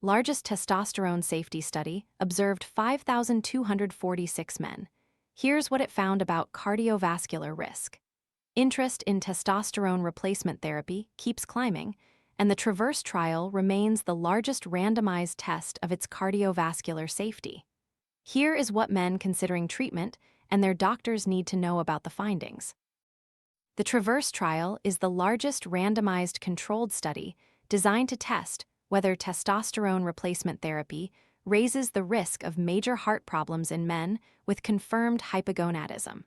Largest testosterone safety study observed 5,246 men. Here's what it found about cardiovascular risk. Interest in testosterone replacement therapy keeps climbing, and the TRAVERSE trial remains the largest randomized test of its cardiovascular safety. Here is what men considering treatment and their doctors need to know about the findings. The TRAVERSE trial is the largest randomized controlled study designed to test whether testosterone replacement therapy raises the risk of major heart problems in men with confirmed hypogonadism.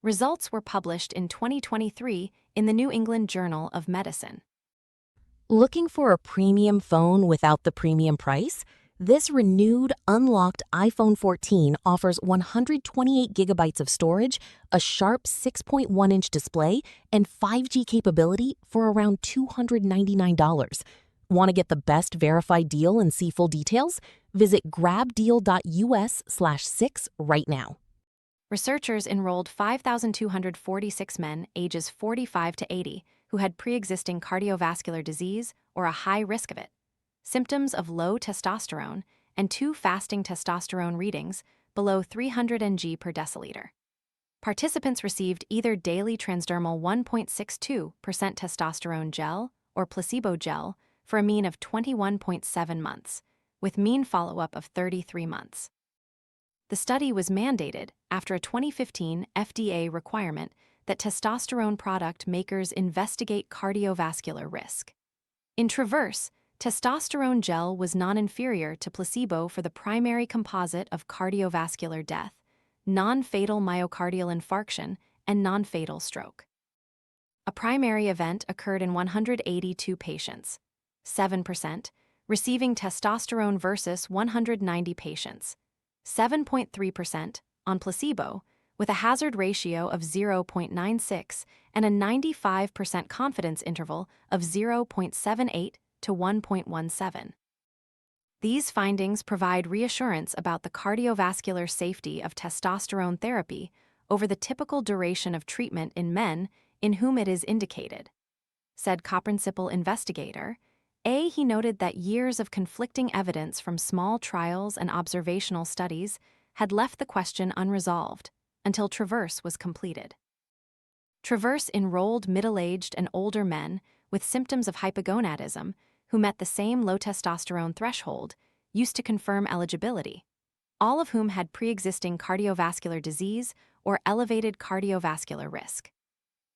Results were published in 2023 in the New England Journal of Medicine. Looking for a premium phone without the premium price? This renewed, unlocked iPhone 14 offers 128 gigabytes of storage, a sharp 6.1-inch display, and 5G capability for around $299. Want to get the best verified deal and see full details? Visit grabdeal.us/6 right now. Researchers enrolled 5,246 men ages 45 to 80 who had pre-existing cardiovascular disease or a high risk of it, symptoms of low testosterone, and 2 fasting testosterone readings below 300 ng per deciliter. Participants received either daily transdermal 1.62% testosterone gel or placebo gel for a mean of 21.7 months, with mean follow-up of 33 months. The study was mandated after a 2015 FDA requirement that testosterone product makers investigate cardiovascular risk. In TRAVERSE, testosterone gel was non-inferior to placebo for the primary composite of cardiovascular death, non-fatal myocardial infarction, and non-fatal stroke. A primary event occurred in 182 patients, 7%, receiving testosterone versus 190 patients, 7.3% on placebo, with a hazard ratio of 0.96 and a 95% confidence interval of 0.78 to 1.17. These findings provide reassurance about the cardiovascular safety of testosterone therapy over the typical duration of treatment in men in whom it is indicated. Said co-principal investigator, he noted that years of conflicting evidence from small trials and observational studies had left the question unresolved until TRAVERSE was completed. TRAVERSE enrolled middle-aged and older men with symptoms of hypogonadism who met the same low testosterone threshold used to confirm eligibility, all of whom had pre-existing cardiovascular disease or elevated cardiovascular risk.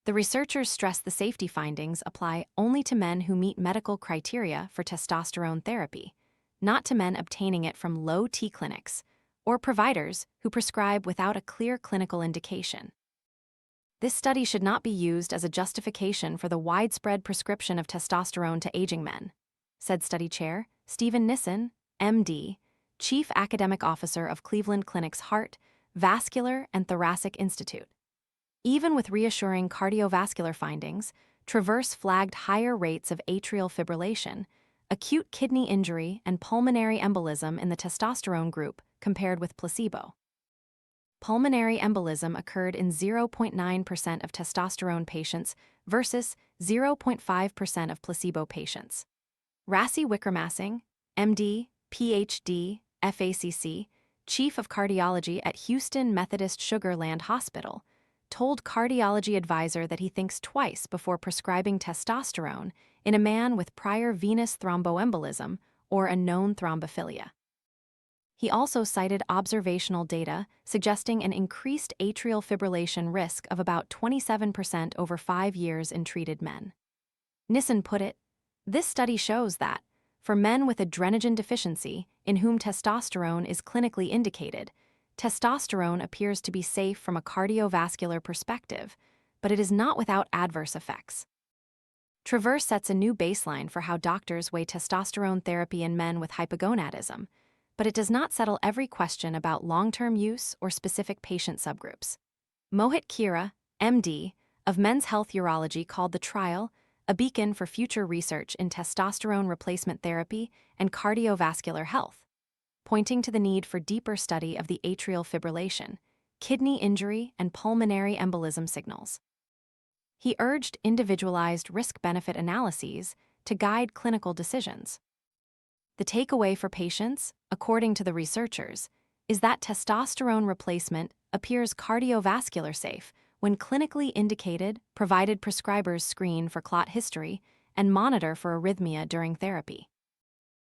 The researchers stressed the safety findings apply only to men who meet medical criteria for testosterone therapy, not to men obtaining it from low-T clinics or providers who prescribe without a clear clinical indication. This study should not be used as a justification for the widespread prescription of testosterone to aging men, said study chair Stephen Nissen, MD, Chief Academic Officer of Cleveland Clinic's Heart, Vascular, and Thoracic Institute. Even with reassuring cardiovascular findings, TRAVERSE flagged higher rates of atrial fibrillation, acute kidney injury, and pulmonary embolism in the testosterone group compared with placebo. Pulmonary embolism occurred in 0.9% of testosterone patients versus 0.5% of placebo patients. Rassi Wickramassing, MD, PhD, FACC, Chief of Cardiology at Houston Methodist Sugar Land Hospital, told cardiology advisor that he thinks twice before prescribing testosterone in a man with prior venous thromboembolism or a known thrombophilia. He also cited observational data suggesting an increased atrial fibrillation risk of about 27% over 5 years in treated men. Nissen put it, "This study shows that, for men with adrenogen deficiency in whom testosterone is clinically indicated, testosterone appears to be safe from a cardiovascular perspective, but it is not without adverse effects." TRAVERSE sets a new baseline for how doctors weigh testosterone therapy in men with hypogonadism, but it does not settle every question about long-term use or specific patient subgroups. Mohit Kira, MD, of Men's Health Urology called the trial a beacon for future research in testosterone replacement therapy and cardiovascular health, pointing to the need for deeper study of the atrial fibrillation, kidney injury, and pulmonary embolism signals. He urged individualized risk-benefit analyses to guide clinical decisions. The takeaway for patients, according to the researchers, is that testosterone replacement appears cardiovascular safe when clinically indicated, provided prescribers screen for clot history and monitor for arrhythmia during therapy.